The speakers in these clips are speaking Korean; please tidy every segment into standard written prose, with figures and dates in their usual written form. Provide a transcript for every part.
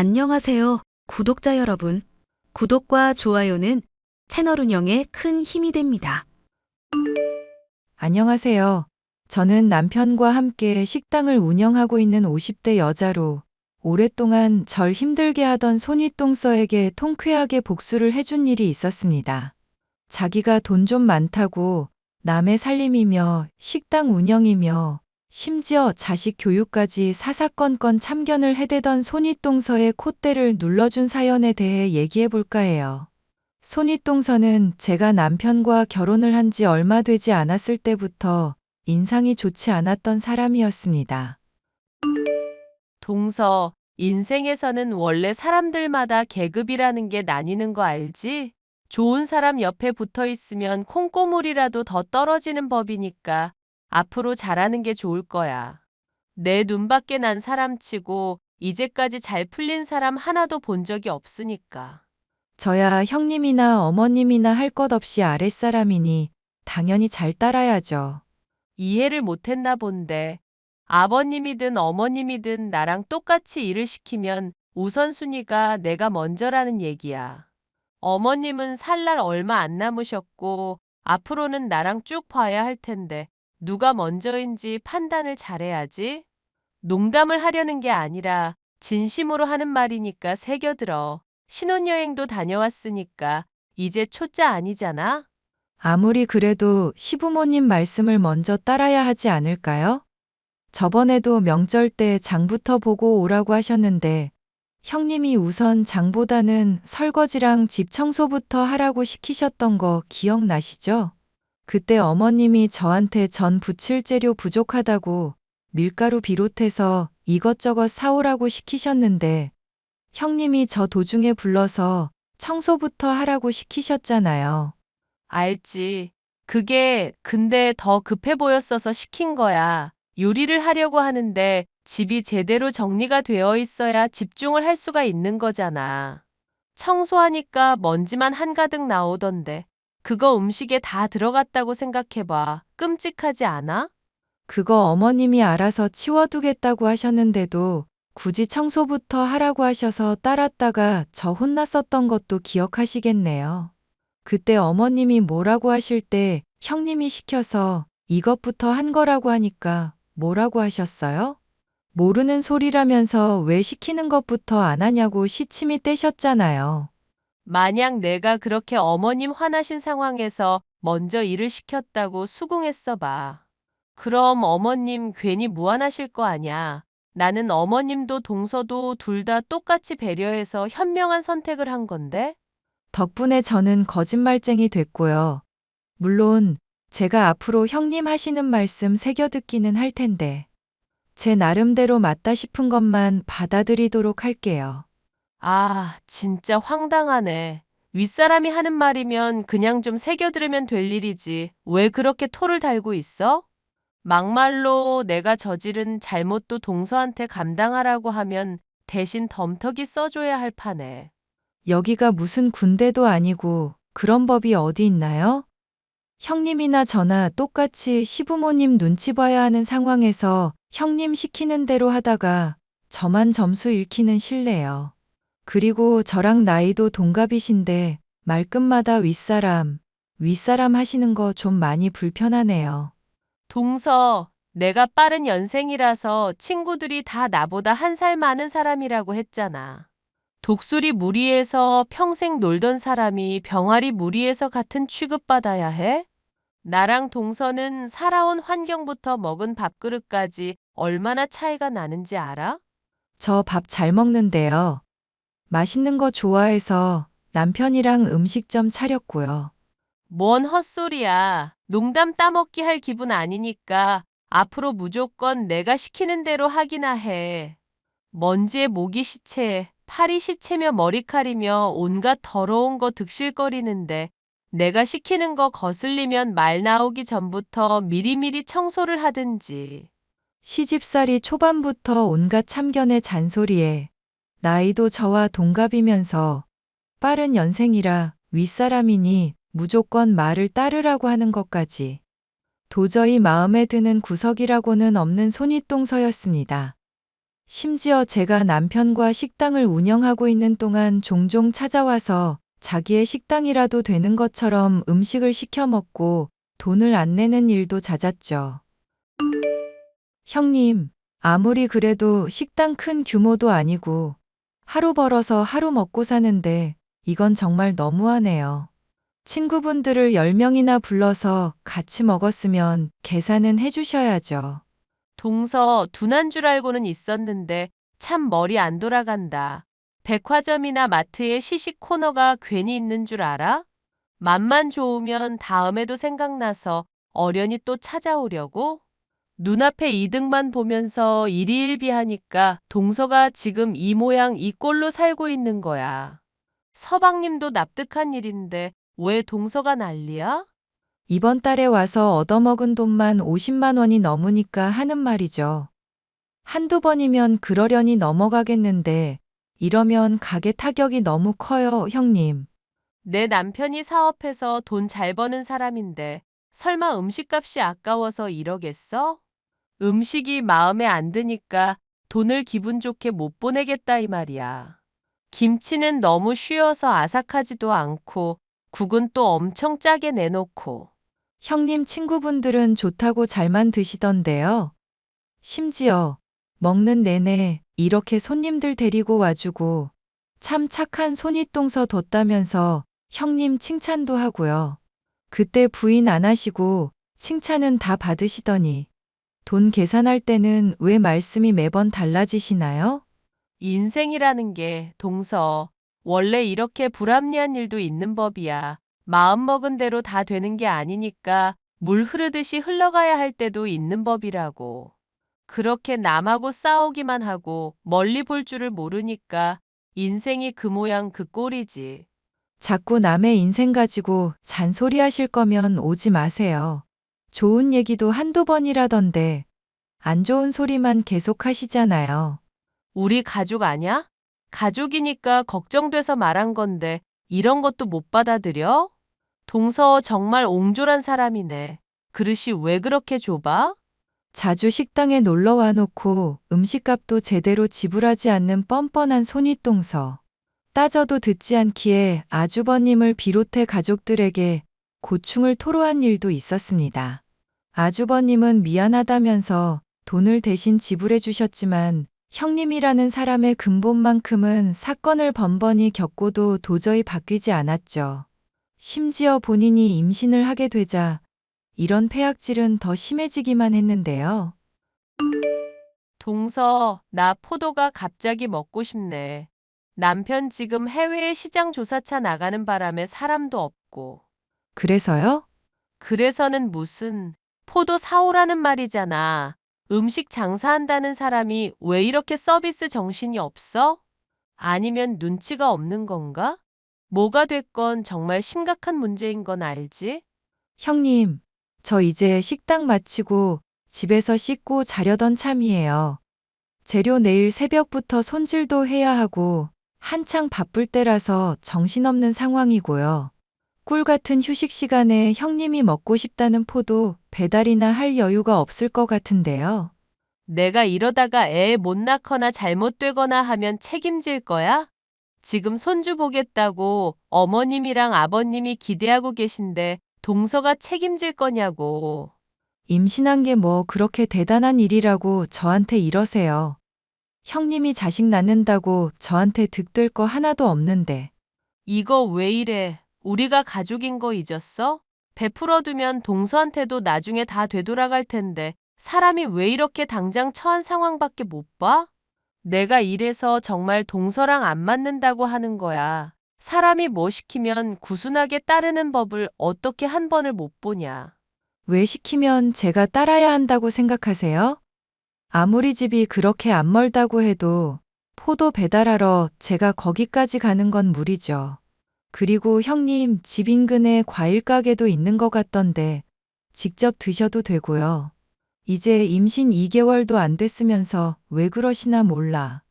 안녕하세요, 구독자 여러분. 구독과 좋아요는 채널 운영에 큰 힘이 됩니다. 안녕하세요. 저는 남편과 함께 식당을 운영하고 있는 50대 여자로 오랫동안 절 힘들게 하던 손윗동서에게 통쾌하게 복수를 해준 일이 있었습니다. 자기가 돈 좀 많다고 남의 살림이며 식당 운영이며 심지어 자식 교육까지 사사건건 참견을 해대던 손윗동서의 콧대를 눌러준 사연에 대해 얘기해 볼까 해요. 손윗동서는 제가 남편과 결혼을 한 지 얼마 되지 않았을 때부터 인상이 좋지 않았던 사람이었습니다. 동서, 인생에서는 원래 사람들마다 계급이라는 게 나뉘는 거 알지? 좋은 사람 옆에 붙어 있으면 콩고물이라도 더 떨어지는 법이니까 앞으로 잘하는 게 좋을 거야. 내 눈밖에 난 사람치고 이제까지 잘 풀린 사람 하나도 본 적이 없으니까. 저야 형님이나 어머님이나 할 것 없이 아랫사람이니 당연히 잘 따라야죠. 이해를 못했나 본데. 아버님이든 어머님이든 나랑 똑같이 일을 시키면 우선순위가 내가 먼저라는 얘기야. 어머님은 살 날 얼마 안 남으셨고 앞으로는 나랑 쭉 봐야 할 텐데 누가 먼저인지 판단을 잘해야지. 농담을 하려는 게 아니라 진심으로 하는 말이니까 새겨들어. 신혼여행도 다녀왔으니까 이제 초짜 아니잖아? 아무리 그래도 시부모님 말씀을 먼저 따라야 하지 않을까요? 저번에도 명절 때 장부터 보고 오라고 하셨는데 형님이 우선 장보다는 설거지랑 집 청소부터 하라고 시키셨던 거 기억나시죠? 그때 어머님이 저한테 전 부칠 재료 부족하다고 밀가루 비롯해서 이것저것 사오라고 시키셨는데 형님이 저 도중에 불러서 청소부터 하라고 시키셨잖아요. 알지. 그게 근데 더 급해 보였어서 시킨 거야. 요리를 하려고 하는데 집이 제대로 정리가 되어 있어야 집중을 할 수가 있는 거잖아. 청소하니까 먼지만 한가득 나오던데. 그거 음식에 다 들어갔다고 생각해봐. 끔찍하지 않아? 그거 어머님이 알아서 치워두겠다고 하셨는데도 굳이 청소부터 하라고 하셔서 따랐다가 저 혼났었던 것도 기억하시겠네요. 그때 어머님이 뭐라고 하실 때 형님이 시켜서 이것부터 한 거라고 하니까 뭐라고 하셨어요? 모르는 소리라면서 왜 시키는 것부터 안 하냐고 시침이 떼셨잖아요. 만약 내가 그렇게 어머님 화나신 상황에서 먼저 일을 시켰다고 수긍했어 봐. 그럼 어머님 괜히 무안하실 거 아냐. 나는 어머님도 동서도 둘 다 똑같이 배려해서 현명한 선택을 한 건데? 덕분에 저는 거짓말쟁이 됐고요. 물론 제가 앞으로 형님 하시는 말씀 새겨듣기는 할 텐데 제 나름대로 맞다 싶은 것만 받아들이도록 할게요. 아, 진짜 황당하네. 윗사람이 하는 말이면 그냥 좀 새겨 들으면 될 일이지. 왜 그렇게 토를 달고 있어? 막말로 내가 저지른 잘못도 동서한테 감당하라고 하면 대신 덤터기 써줘야 할 판에. 여기가 무슨 군대도 아니고 그런 법이 어디 있나요? 형님이나 저나 똑같이 시부모님 눈치 봐야 하는 상황에서 형님 시키는 대로 하다가 저만 점수 잃기는 싫네요. 그리고 저랑 나이도 동갑이신데 말끝마다 윗사람 하시는 거 좀 많이 불편하네요. 동서, 내가 빠른 연생이라서 친구들이 다 나보다 한 살 많은 사람이라고 했잖아. 독수리 무리에서 평생 놀던 사람이 병아리 무리에서 같은 취급받아야 해? 나랑 동서는 살아온 환경부터 먹은 밥그릇까지 얼마나 차이가 나는지 알아? 저 밥 잘 먹는데요. 맛있는 거 좋아해서 남편이랑 음식점 차렸고요. 뭔 헛소리야. 농담 따먹기 할 기분 아니니까 앞으로 무조건 내가 시키는 대로 하기나 해. 먼지에 모기 시체, 파리 시체며 머리칼이며 온갖 더러운 거 득실거리는데 내가 시키는 거 거슬리면 말 나오기 전부터 미리미리 청소를 하든지. 시집살이 초반부터 온갖 참견의 잔소리에 나이도 저와 동갑이면서 빠른 연생이라 윗사람이니 무조건 말을 따르라고 하는 것까지 도저히 마음에 드는 구석이라고는 없는 손윗동서였습니다. 심지어 제가 남편과 식당을 운영하고 있는 동안 종종 찾아와서 자기의 식당이라도 되는 것처럼 음식을 시켜 먹고 돈을 안 내는 일도 잦았죠. 형님, 아무리 그래도 식당 큰 규모도 아니고 하루 벌어서 하루 먹고 사는데 이건 정말 너무하네요. 친구분들을 10명이나 불러서 같이 먹었으면 계산은 해주셔야죠. 동서 둔한 줄 알고는 있었는데 참 머리 안 돌아간다. 백화점이나 마트에 시식 코너가 괜히 있는 줄 알아? 맛만 좋으면 다음에도 생각나서 어련히 또 찾아오려고? 눈앞에 이득만 보면서 일희일비하니까 동서가 지금 이 모양 이 꼴로 살고 있는 거야. 서방님도 납득한 일인데 왜 동서가 난리야? 이번 달에 와서 얻어먹은 돈만 50만 원이 넘으니까 하는 말이죠. 한두 번이면 그러려니 넘어가겠는데 이러면 가게 타격이 너무 커요, 형님. 내 남편이 사업해서 돈 잘 버는 사람인데 설마 음식값이 아까워서 이러겠어? 음식이 마음에 안 드니까 돈을 기분 좋게 못 보내겠다 이 말이야. 김치는 너무 쉬어서 아삭하지도 않고 국은 또 엄청 짜게 내놓고. 형님 친구분들은 좋다고 잘만 드시던데요. 심지어 먹는 내내 이렇게 손님들 데리고 와주고 참 착한 손윗동서 뒀다면서 형님 칭찬도 하고요. 그때 부인 안 하시고 칭찬은 다 받으시더니 돈 계산할 때는 왜 말씀이 매번 달라지시나요? 인생이라는 게 동서 원래 이렇게 불합리한 일도 있는 법이야. 마음먹은 대로 다 되는 게 아니니까 물 흐르듯이 흘러가야 할 때도 있는 법이라고. 그렇게 남하고 싸우기만 하고 멀리 볼 줄을 모르니까 인생이 그 모양 그 꼴이지. 자꾸 남의 인생 가지고 잔소리 하실 거면 오지 마세요. 좋은 얘기도 한두 번이라던데 안 좋은 소리만 계속 하시잖아요. 우리 가족 아냐? 가족이니까 걱정돼서 말한 건데 이런 것도 못 받아들여? 동서 정말 옹졸한 사람이네. 그릇이 왜 그렇게 좁아? 자주 식당에 놀러 와 놓고 음식값도 제대로 지불하지 않는 뻔뻔한 손윗동서. 따져도 듣지 않기에 아주버님을 비롯해 가족들에게 고충을 토로한 일도 있었습니다. 아주버님은 미안하다면서 돈을 대신 지불해 주셨지만 형님이라는 사람의 근본만큼은 사건을 번번이 겪고도 도저히 바뀌지 않았죠. 심지어 본인이 임신을 하게 되자 이런 폐악질은 더 심해지기만 했는데요. 동서, 나 포도가 갑자기 먹고 싶네. 남편 지금 해외에 시장 조사차 나가는 바람에 사람도 없고. 그래서요? 그래서는 무슨 포도 사오라는 말이잖아. 음식 장사한다는 사람이 왜 이렇게 서비스 정신이 없어? 아니면 눈치가 없는 건가? 뭐가 됐건 정말 심각한 문제인 건 알지? 형님, 저 이제 식당 마치고 집에서 씻고 자려던 참이에요. 재료 내일 새벽부터 손질도 해야 하고 한창 바쁠 때라서 정신없는 상황이고요. 꿀 같은 휴식 시간에 형님이 먹고 싶다는 포도 배달이나 할 여유가 없을 것 같은데요. 내가 이러다가 애 못 낳거나 잘못되거나 하면 책임질 거야? 지금 손주 보겠다고 어머님이랑 아버님이 기대하고 계신데 동서가 책임질 거냐고. 임신한 게 뭐 그렇게 대단한 일이라고 저한테 이러세요. 형님이 자식 낳는다고 저한테 득될 거 하나도 없는데. 이거 왜 이래? 우리가 가족인 거 잊었어? 베풀어두면 동서한테도 나중에 다 되돌아갈 텐데 사람이 왜 이렇게 당장 처한 상황밖에 못 봐? 내가 이래서 정말 동서랑 안 맞는다고 하는 거야. 사람이 뭐 시키면 구순하게 따르는 법을 어떻게 한 번을 못 보냐. 왜 시키면 제가 따라야 한다고 생각하세요? 아무리 집이 그렇게 안 멀다고 해도 포도 배달하러 제가 거기까지 가는 건 무리죠. 그리고 형님 집 인근에 과일 가게도 있는 것 같던데 직접 드셔도 되고요. 이제 임신 2개월도 안 됐으면서 왜 그러시나 몰라.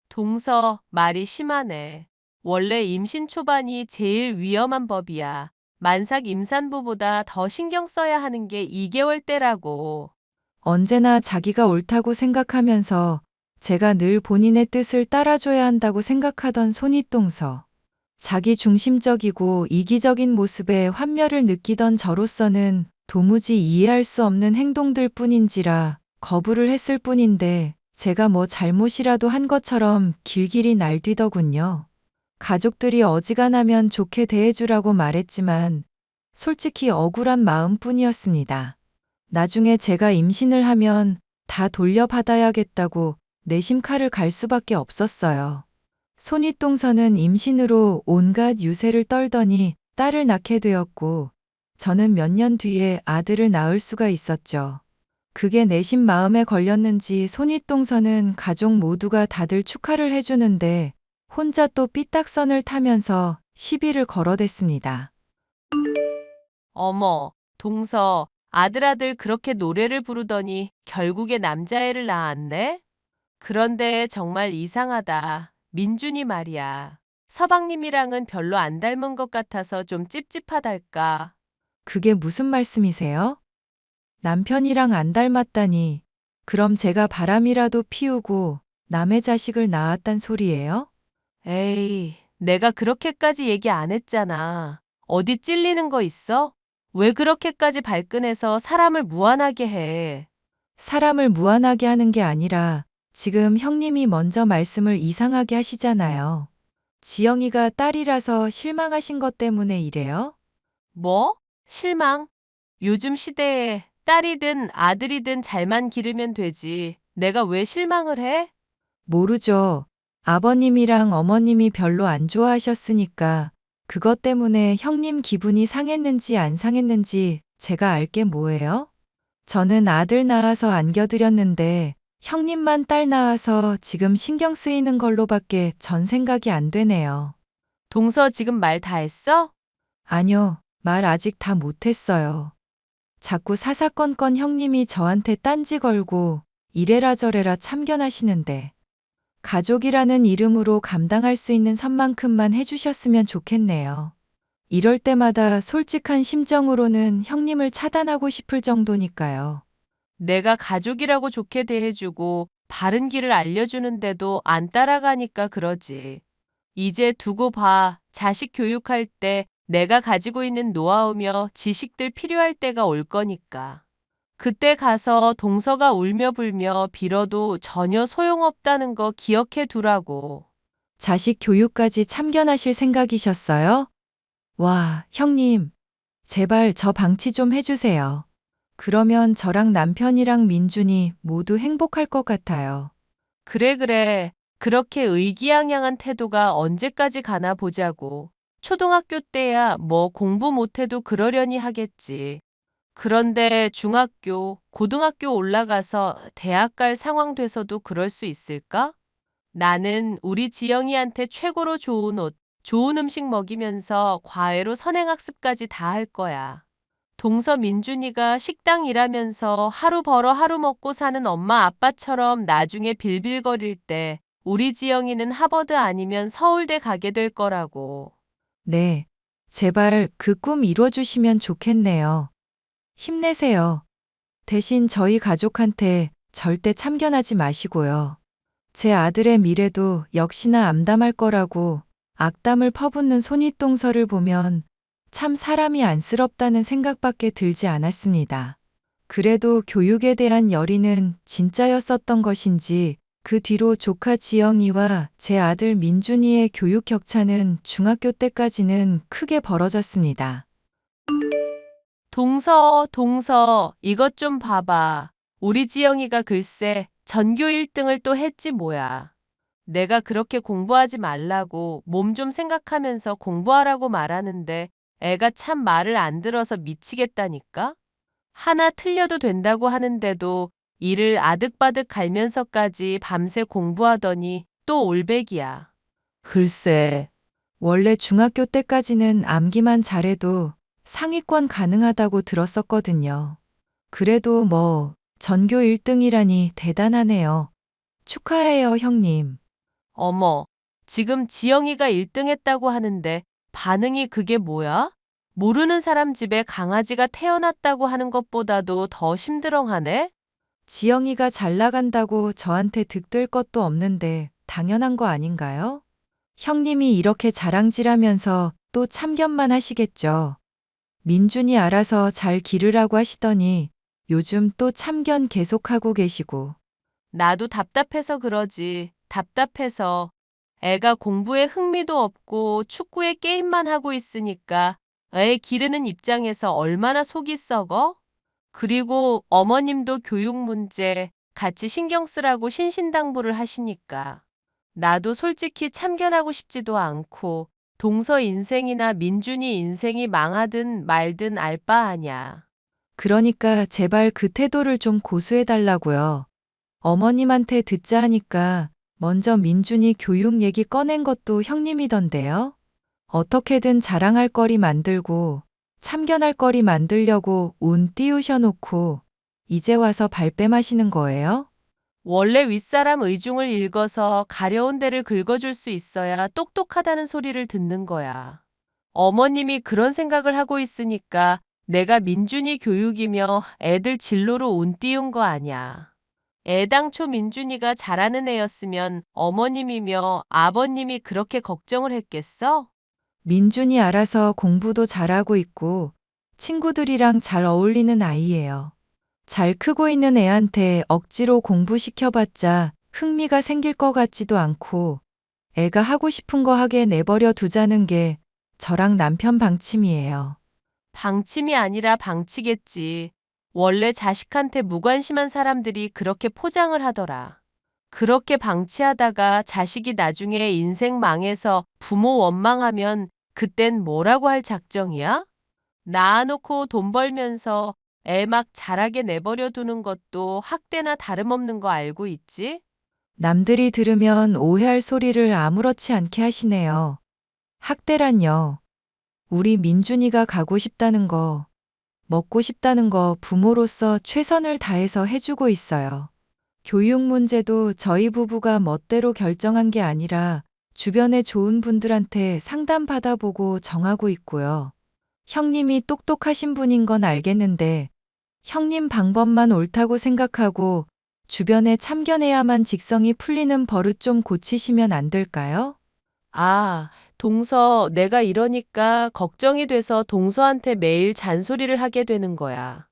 동서, 말이 심하네. 원래 임신 초반이 제일 위험한 법이야. 만삭 임산부보다 더 신경 써야 하는 게 2개월 때라고. 언제나 자기가 옳다고 생각하면서 제가 늘 본인의 뜻을 따라줘야 한다고 생각하던 손윗동서. 자기 중심적이고 이기적인 모습에 환멸을 느끼던 저로서는 도무지 이해할 수 없는 행동들 뿐인지라 거부를 했을 뿐인데 제가 뭐 잘못이라도 한 것처럼 길길이 날뛰더군요. 가족들이 어지간하면 좋게 대해주라고 말했지만 솔직히 억울한 마음뿐이었습니다. 나중에 제가 임신을 하면 다 돌려받아야겠다고 내심 칼을 갈 수밖에 없었어요. 손윗동서는 임신으로 온갖 유세를 떨더니 딸을 낳게 되었고 저는 몇 년 뒤에 아들을 낳을 수가 있었죠. 그게 내심 마음에 걸렸는지 손윗동서는 가족 모두가 다들 축하를 해주는데 혼자 또 삐딱선을 타면서 시비를 걸어댔습니다. 어머, 동서, 아들 그렇게 노래를 부르더니 결국에 남자애를 낳았네? 그런데 정말 이상하다. 민준이 말이야. 서방님이랑은 별로 안 닮은 것 같아서 좀 찝찝하달까. 그게 무슨 말씀이세요? 남편이랑 안 닮았다니. 그럼 제가 바람이라도 피우고 남의 자식을 낳았단 소리예요? 에이, 내가 그렇게까지 얘기 안 했잖아. 어디 찔리는 거 있어? 왜 그렇게까지 발끈해서 사람을 무안하게 해? 사람을 무안하게 하는 게 아니라 지금 형님이 먼저 말씀을 이상하게 하시잖아요. 지영이가 딸이라서 실망하신 것 때문에 이래요? 뭐? 실망? 요즘 시대에 딸이든 아들이든 잘만 기르면 되지. 내가 왜 실망을 해? 모르죠. 아버님이랑 어머님이 별로 안 좋아하셨으니까 그것 때문에 형님 기분이 상했는지 안 상했는지 제가 알게 뭐예요? 저는 아들 낳아서 안겨드렸는데 형님만 딸 낳아서 지금 신경 쓰이는 걸로밖에 전 생각이 안 되네요. 동서 지금 말 다 했어? 아니요, 말 아직 다 못했어요. 자꾸 사사건건 형님이 저한테 딴지 걸고 이래라 저래라 참견하시는데 가족이라는 이름으로 감당할 수 있는 선만큼만 해주셨으면 좋겠네요. 이럴 때마다 솔직한 심정으로는 형님을 차단하고 싶을 정도니까요. 내가 가족이라고 좋게 대해주고 바른 길을 알려주는데도 안 따라가니까 그러지. 이제 두고 봐. 자식 교육할 때 내가 가지고 있는 노하우며 지식들 필요할 때가 올 거니까. 그때 가서 동서가 울며 불며 빌어도 전혀 소용없다는 거 기억해 두라고. 자식 교육까지 참견하실 생각이셨어요? 와, 형님, 제발 저 방치 좀 해주세요. 그러면 저랑 남편이랑 민준이 모두 행복할 것 같아요. 그래. 그렇게 의기양양한 태도가 언제까지 가나 보자고. 초등학교 때야 뭐 공부 못해도 그러려니 하겠지. 그런데 중학교, 고등학교 올라가서 대학 갈 상황 돼서도 그럴 수 있을까? 나는 우리 지영이한테 최고로 좋은 옷, 좋은 음식 먹이면서 과외로 선행학습까지 다 할 거야. 동서 민준이가 식당 일하면서 하루 벌어 하루 먹고 사는 엄마 아빠처럼 나중에 빌빌거릴 때 우리 지영이는 하버드 아니면 서울대 가게 될 거라고. 네, 제발 그 꿈 이뤄주시면 좋겠네요. 힘내세요. 대신 저희 가족한테 절대 참견하지 마시고요. 제 아들의 미래도 역시나 암담할 거라고 악담을 퍼붓는 손윗동서를 보면 참 사람이 안쓰럽다는 생각밖에 들지 않았습니다. 그래도 교육에 대한 열의는 진짜였었던 것인지 그 뒤로 조카 지영이와 제 아들 민준이의 교육 격차는 중학교 때까지는 크게 벌어졌습니다. 동서, 이것 좀 봐봐. 우리 지영이가 글쎄 전교 1등을 또 했지 뭐야. 내가 그렇게 공부하지 말라고 몸 좀 생각하면서 공부하라고 말하는데 애가 참 말을 안 들어서 미치겠다니까? 하나 틀려도 된다고 하는데도 이를 아득바득 갈면서까지 밤새 공부하더니 또 올백이야. 글쎄, 원래 중학교 때까지는 암기만 잘해도 상위권 가능하다고 들었었거든요. 그래도 뭐 전교 1등이라니 대단하네요. 축하해요, 형님. 어머, 지금 지영이가 1등 했다고 하는데 반응이 그게 뭐야? 모르는 사람 집에 강아지가 태어났다고 하는 것보다도 더 심드렁하네? 지영이가 잘 나간다고 저한테 득될 것도 없는데 당연한 거 아닌가요? 형님이 이렇게 자랑질하면서 또 참견만 하시겠죠. 민준이 알아서 잘 기르라고 하시더니 요즘 또 참견 계속하고 계시고. 나도 답답해서 그러지. 답답해서. 애가 공부에 흥미도 없고 축구에 게임만 하고 있으니까 애 기르는 입장에서 얼마나 속이 썩어? 그리고 어머님도 교육 문제 같이 신경 쓰라고 신신당부를 하시니까. 나도 솔직히 참견하고 싶지도 않고 동서 인생이나 민준이 인생이 망하든 말든 알 바 아냐. 그러니까 제발 그 태도를 좀 고수해 달라고요. 어머님한테 듣자 하니까 먼저 민준이 교육 얘기 꺼낸 것도 형님이던데요. 어떻게든 자랑할 거리 만들고 참견할 거리 만들려고 운 띄우셔놓고 이제 와서 발뺌하시는 거예요? 원래 윗사람 의중을 읽어서 가려운 데를 긁어줄 수 있어야 똑똑하다는 소리를 듣는 거야. 어머님이 그런 생각을 하고 있으니까 내가 민준이 교육이며 애들 진로로 운 띄운 거 아냐. 애당초 민준이가 잘하는 애였으면 어머님이며 아버님이 그렇게 걱정을 했겠어? 민준이 알아서 공부도 잘하고 있고 친구들이랑 잘 어울리는 아이예요. 잘 크고 있는 애한테 억지로 공부시켜봤자 흥미가 생길 것 같지도 않고 애가 하고 싶은 거 하게 내버려 두자는 게 저랑 남편 방침이에요. 방침이 아니라 방치겠지. 원래 자식한테 무관심한 사람들이 그렇게 포장을 하더라. 그렇게 방치하다가 자식이 나중에 인생 망해서 부모 원망하면 그땐 뭐라고 할 작정이야? 낳아놓고 돈 벌면서 애 막 자라게 내버려 두는 것도 학대나 다름없는 거 알고 있지? 남들이 들으면 오해할 소리를 아무렇지 않게 하시네요. 학대란요. 우리 민준이가 가고 싶다는 거, 먹고 싶다는 거 부모로서 최선을 다해서 해주고 있어요. 교육 문제도 저희 부부가 멋대로 결정한 게 아니라 주변에 좋은 분들한테 상담 받아보고 정하고 있고요. 형님이 똑똑하신 분인 건 알겠는데 형님 방법만 옳다고 생각하고 주변에 참견해야만 직성이 풀리는 버릇 좀 고치시면 안 될까요? 아, 동서, 내가 이러니까 걱정이 돼서 동서한테 매일 잔소리를 하게 되는 거야.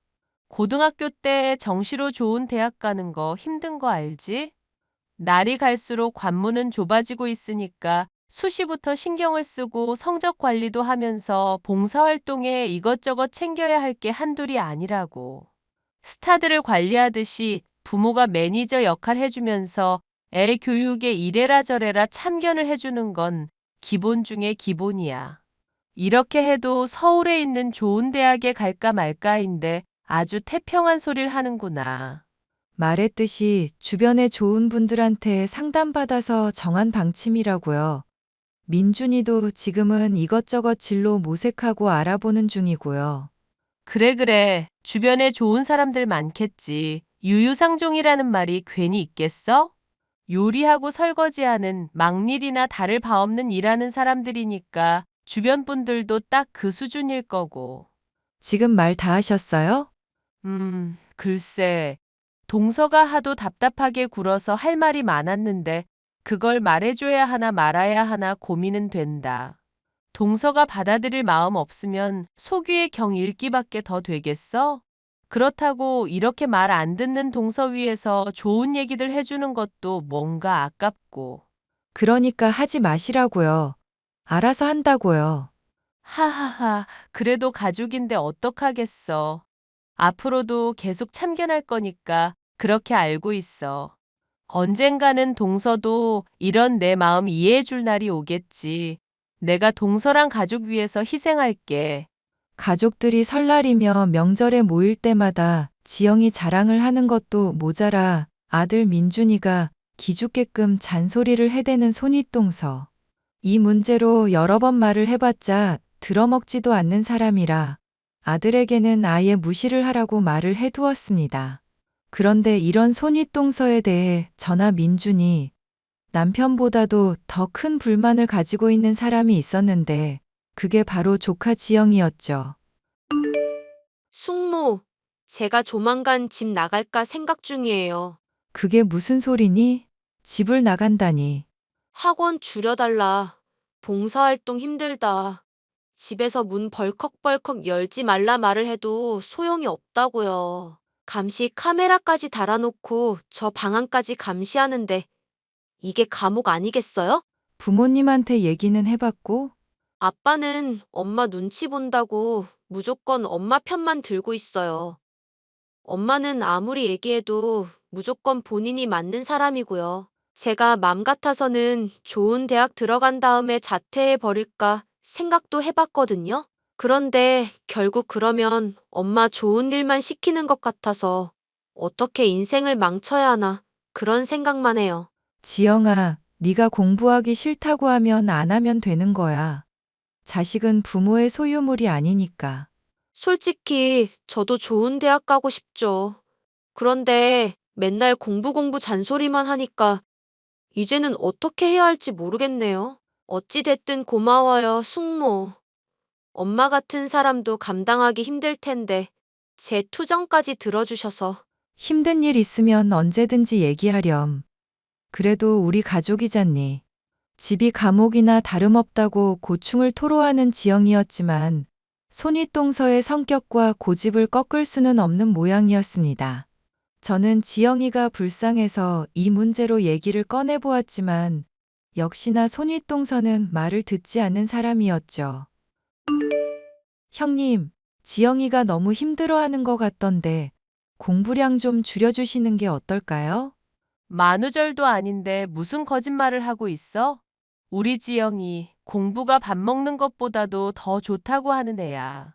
고등학교 때 정시로 좋은 대학 가는 거 힘든 거 알지? 날이 갈수록 관문은 좁아지고 있으니까 수시부터 신경을 쓰고 성적 관리도 하면서 봉사활동에 이것저것 챙겨야 할 게 한둘이 아니라고. 스타들을 관리하듯이 부모가 매니저 역할 해주면서 애 교육에 이래라 저래라 참견을 해주는 건 기본 중에 기본이야. 이렇게 해도 서울에 있는 좋은 대학에 갈까 말까인데 아주 태평한 소리를 하는구나. 말했듯이 주변에 좋은 분들한테 상담받아서 정한 방침이라고요. 민준이도 지금은 이것저것 진로 모색하고 알아보는 중이고요. 그래, 그래. 주변에 좋은 사람들 많겠지. 유유상종이라는 말이 괜히 있겠어? 요리하고 설거지하는 막일이나 다를 바 없는 일하는 사람들이니까 주변 분들도 딱 그 수준일 거고. 지금 말 다 하셨어요? 글쎄. 동서가 하도 답답하게 굴어서 할 말이 많았는데 그걸 말해줘야 하나 말아야 하나 고민은 된다. 동서가 받아들일 마음 없으면 속위의 경 읽기밖에 더 되겠어? 그렇다고 이렇게 말 안 듣는 동서 위에서 좋은 얘기들 해주는 것도 뭔가 아깝고. 그러니까 하지 마시라고요. 알아서 한다고요. 하하하, 그래도 가족인데 어떡하겠어. 앞으로도 계속 참견할 거니까 그렇게 알고 있어. 언젠가는 동서도 이런 내 마음 이해해 줄 날이 오겠지. 내가 동서랑 가족 위해서 희생할게. 가족들이 설날이며 명절에 모일 때마다 지영이 자랑을 하는 것도 모자라 아들 민준이가 기죽게끔 잔소리를 해대는 손윗동서. 이 문제로 여러 번 말을 해봤자 들어먹지도 않는 사람이라 아들에게는 아예 무시를 하라고 말을 해두었습니다. 그런데 이런 손윗동서에 대해 저나 민준이 남편보다도 더 큰 불만을 가지고 있는 사람이 있었는데 그게 바로 조카 지영이었죠. 숙모, 제가 조만간 집 나갈까 생각 중이에요. 그게 무슨 소리니? 집을 나간다니. 학원 줄여달라. 봉사활동 힘들다. 집에서 문 벌컥벌컥 열지 말라 말을 해도 소용이 없다고요. 감시 카메라까지 달아놓고 저 방안까지 감시하는데 이게 감옥 아니겠어요? 부모님한테 얘기는 해봤고, 아빠는 엄마 눈치 본다고 무조건 엄마 편만 들고 있어요. 엄마는 아무리 얘기해도 무조건 본인이 맞는 사람이고요. 제가 맘 같아서는 좋은 대학 들어간 다음에 자퇴해 버릴까 생각도 해봤거든요. 그런데 결국 그러면 엄마 좋은 일만 시키는 것 같아서 어떻게 인생을 망쳐야 하나 그런 생각만 해요. 지영아, 네가 공부하기 싫다고 하면 안 하면 되는 거야. 자식은 부모의 소유물이 아니니까. 솔직히 저도 좋은 대학 가고 싶죠. 그런데 맨날 공부 잔소리만 하니까 이제는 어떻게 해야 할지 모르겠네요. 어찌됐든 고마워요, 숙모. 엄마 같은 사람도 감당하기 힘들 텐데 제 투정까지 들어주셔서. 힘든 일 있으면 언제든지 얘기하렴. 그래도 우리 가족이잖니. 집이 감옥이나 다름없다고 고충을 토로하는 지영이었지만 손윗동서의 성격과 고집을 꺾을 수는 없는 모양이었습니다. 저는 지영이가 불쌍해서 이 문제로 얘기를 꺼내보았지만 역시나 손윗동서는 말을 듣지 않는 사람이었죠. 형님, 지영이가 너무 힘들어하는 것 같던데 공부량 좀 줄여주시는 게 어떨까요? 만우절도 아닌데 무슨 거짓말을 하고 있어? 우리 지영이 공부가 밥 먹는 것보다도 더 좋다고 하는 애야.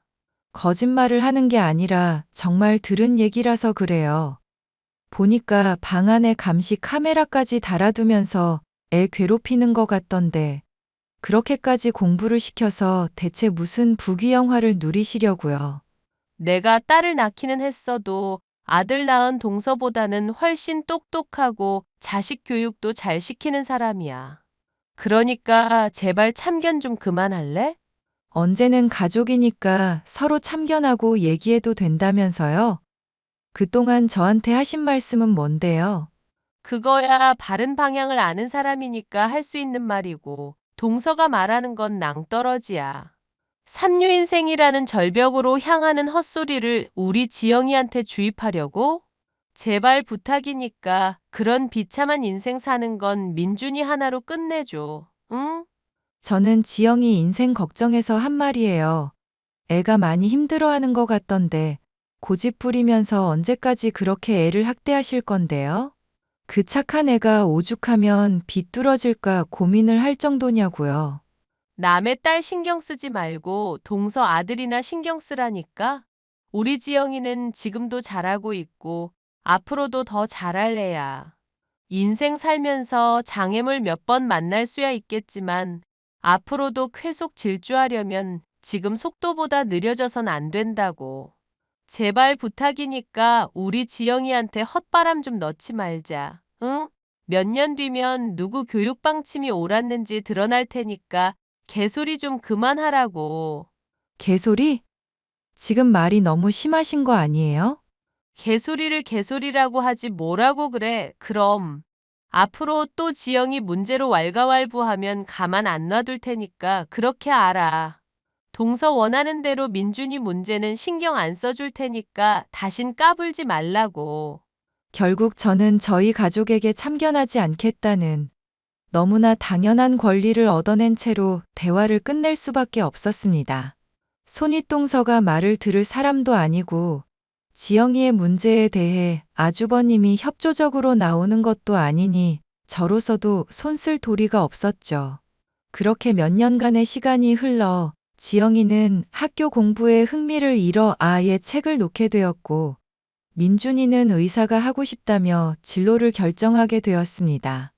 거짓말을 하는 게 아니라 정말 들은 얘기라서 그래요. 보니까 방 안에 감시 카메라까지 달아두면서 애 괴롭히는 것 같던데 그렇게까지 공부를 시켜서 대체 무슨 부귀영화를 누리시려고요. 내가 딸을 낳기는 했어도 아들 낳은 동서보다는 훨씬 똑똑하고 자식 교육도 잘 시키는 사람이야. 그러니까 제발 참견 좀 그만할래? 언제는 가족이니까 서로 참견하고 얘기해도 된다면서요? 그동안 저한테 하신 말씀은 뭔데요? 그거야 바른 방향을 아는 사람이니까 할 수 있는 말이고 동서가 말하는 건 낭떠러지야. 삼류인생이라는 절벽으로 향하는 헛소리를 우리 지영이한테 주입하려고? 제발 부탁이니까 그런 비참한 인생 사는 건 민준이 하나로 끝내줘. 응? 저는 지영이 인생 걱정해서 한 말이에요. 애가 많이 힘들어하는 것 같던데 고집 부리면서 언제까지 그렇게 애를 학대하실 건데요? 그 착한 애가 오죽하면 비뚤어질까 고민을 할 정도냐고요. 남의 딸 신경 쓰지 말고 동서 아들이나 신경 쓰라니까? 우리 지영이는 지금도 잘하고 있고 앞으로도 더 잘할 애야. 인생 살면서 장애물 몇 번 만날 수야 있겠지만 앞으로도 계속 질주하려면 지금 속도보다 느려져선 안 된다고. 제발 부탁이니까 우리 지영이한테 헛바람 좀 넣지 말자. 응? 몇 년 뒤면 누구 교육 방침이 옳았는지 드러날 테니까 개소리 좀 그만하라고. 개소리? 지금 말이 너무 심하신 거 아니에요? 개소리를 개소리라고 하지 뭐라고 그래. 그럼 앞으로 또 지영이 문제로 왈가왈부하면 가만 안 놔둘 테니까 그렇게 알아. 동서 원하는 대로 민준이 문제는 신경 안 써줄 테니까 다신 까불지 말라고. 결국 저는 저희 가족에게 참견하지 않겠다는 너무나 당연한 권리를 얻어낸 채로 대화를 끝낼 수밖에 없었습니다. 손윗동서가 말을 들을 사람도 아니고 지영이의 문제에 대해 아주버님이 협조적으로 나오는 것도 아니니 저로서도 손쓸 도리가 없었죠. 그렇게 몇 년간의 시간이 흘러 지영이는 학교 공부에 흥미를 잃어 아예 책을 놓게 되었고 민준이는 의사가 하고 싶다며 진로를 결정하게 되었습니다.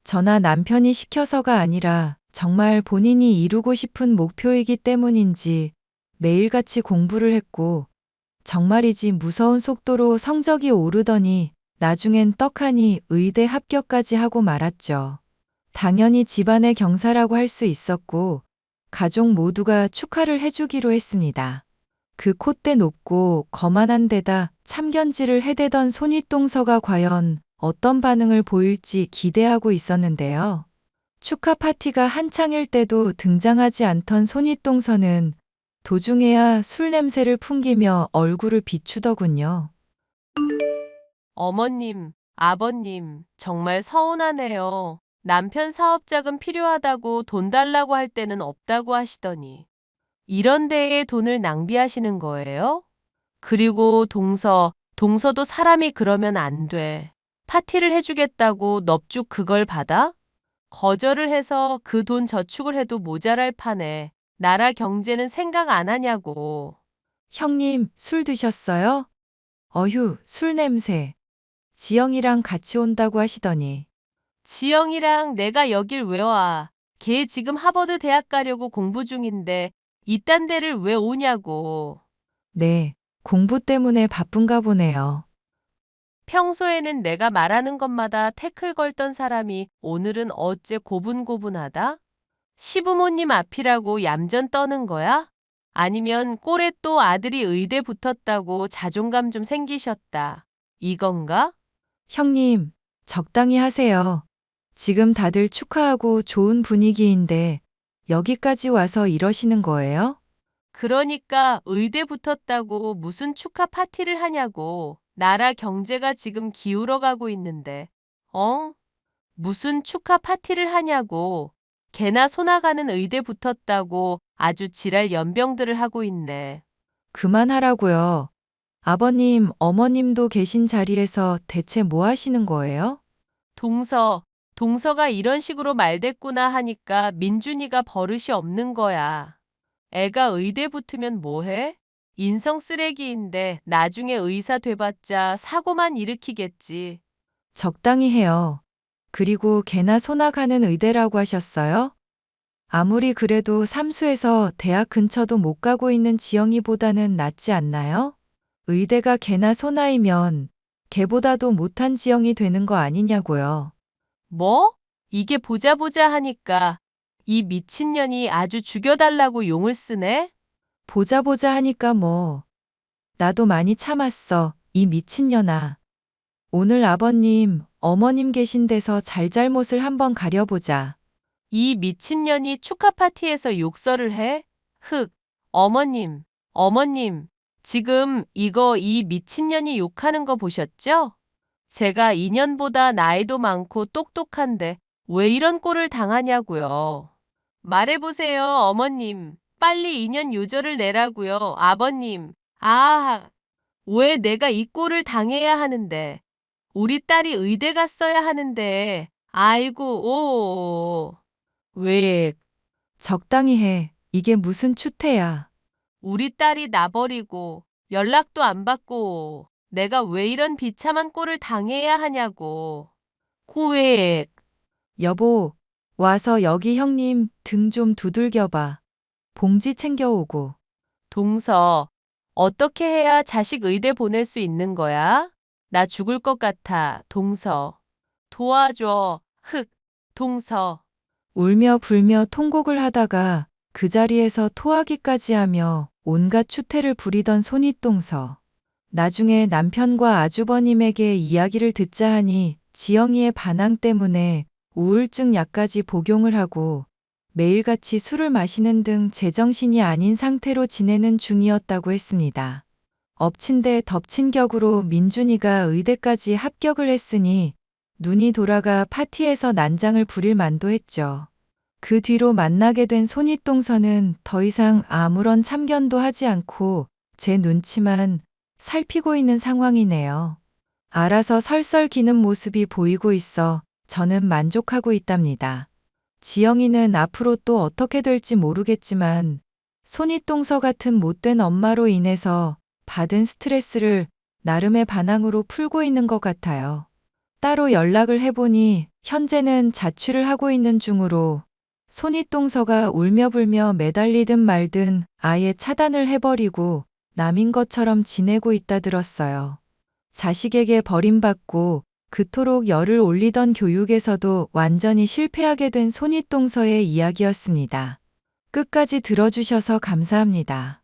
저나 남편이 시켜서가 아니라 정말 본인이 이루고 싶은 목표이기 때문인지 매일같이 공부를 했고 정말이지 무서운 속도로 성적이 오르더니 나중엔 떡하니 의대 합격까지 하고 말았죠. 당연히 집안의 경사라고 할 수 있었고 가족 모두가 축하를 해주기로 했습니다. 그 콧대 높고 거만한 데다 참견질을 해대던 손윗동서가 과연 어떤 반응을 보일지 기대하고 있었는데요. 축하 파티가 한창일 때도 등장하지 않던 손윗동서는 도중에야 술 냄새를 풍기며 얼굴을 비추더군요. 어머님, 아버님, 정말 서운하네요. 남편 사업자금 필요하다고 돈 달라고 할 때는 없다고 하시더니 이런 데에 돈을 낭비하시는 거예요? 그리고 동서도 사람이 그러면 안 돼. 파티를 해주겠다고 넙죽 그걸 받아? 거절을 해서 그 돈 저축을 해도 모자랄 판에 나라 경제는 생각 안 하냐고. 형님, 술 드셨어요? 어휴, 술 냄새. 지영이랑 같이 온다고 하시더니. 지영이랑 내가 여길 왜 와? 걔 지금 하버드 대학 가려고 공부 중인데 이딴 데를 왜 오냐고. 네, 공부 때문에 바쁜가 보네요. 평소에는 내가 말하는 것마다 태클 걸던 사람이 오늘은 어째 고분고분하다? 시부모님 앞이라고 얌전 떠는 거야? 아니면 꼴에 또 아들이 의대 붙었다고 자존감 좀 생기셨다. 이건가? 형님, 적당히 하세요. 지금 다들 축하하고 좋은 분위기인데 여기까지 와서 이러시는 거예요? 그러니까 의대 붙었다고 무슨 축하 파티를 하냐고. 나라 경제가 지금 기울어 가고 있는데. 무슨 축하 파티를 하냐고. 개나 소나가는 의대 붙었다고 아주 지랄 연병들을 하고 있네. 그만하라고요. 아버님, 어머님도 계신 자리에서 대체 뭐 하시는 거예요? 동서가 이런 식으로 말댔구나 하니까 민준이가 버릇이 없는 거야. 애가 의대 붙으면 뭐해? 인성 쓰레기인데 나중에 의사 돼봤자 사고만 일으키겠지. 적당히 해요. 그리고 개나 소나 가는 의대라고 하셨어요? 아무리 그래도 삼수에서 대학 근처도 못 가고 있는 지영이보다는 낫지 않나요? 의대가 개나 소나이면 개보다도 못한 지영이 되는 거 아니냐고요. 뭐? 이게 보자 하니까 이 미친년이 아주 죽여달라고 용을 쓰네? 보자 하니까 뭐. 나도 많이 참았어, 이 미친년아. 오늘 아버님, 어머님 계신 데서 잘잘못을 한번 가려보자. 이 미친년이 축하 파티에서 욕설을 해? 어머님, 지금 이거 이 미친년이 욕하는 거 보셨죠? 제가 인연보다 나이도 많고 똑똑한데 왜 이런 꼴을 당하냐고요. 말해보세요, 어머님. 빨리 인연 요절을 내라고요, 아버님. 왜 내가 이 꼴을 당해야 하는데. 우리 딸이 의대 갔어야 하는데. 아이고, 왜 적당히 해. 이게 무슨 추태야. 우리 딸이 나버리고 연락도 안 받고 내가 왜 이런 비참한 꼴을 당해야 하냐고. 구획. 여보, 와서 여기 형님 등 좀 두들겨봐. 봉지 챙겨오고. 동서. 어떻게 해야 자식 의대 보낼 수 있는 거야? 나 죽을 것 같아, 동서. 도와줘, 동서. 울며 불며 통곡을 하다가 그 자리에서 토하기까지 하며 온갖 추태를 부리던 손윗동서. 나중에 남편과 아주버님에게 이야기를 듣자 하니 지영이의 반항 때문에 우울증 약까지 복용을 하고 매일같이 술을 마시는 등 제정신이 아닌 상태로 지내는 중이었다고 했습니다. 엎친 데 덮친 격으로 민준이가 의대까지 합격을 했으니 눈이 돌아가 파티에서 난장을 부릴 만도 했죠. 그 뒤로 만나게 된 손윗동서는 더 이상 아무런 참견도 하지 않고 제 눈치만 살피고 있는 상황이네요. 알아서 설설 기는 모습이 보이고 있어 저는 만족하고 있답니다. 지영이는 앞으로 또 어떻게 될지 모르겠지만 손윗동서 같은 못된 엄마로 인해서 받은 스트레스를 나름의 반항으로 풀고 있는 것 같아요. 따로 연락을 해보니 현재는 자취를 하고 있는 중으로 손윗동서가 울며 불며 매달리든 말든 아예 차단을 해버리고 남인 것처럼 지내고 있다 들었어요. 자식에게 버림받고 그토록 열을 올리던 교육에서도 완전히 실패하게 된 손윗동서의 이야기였습니다. 끝까지 들어주셔서 감사합니다.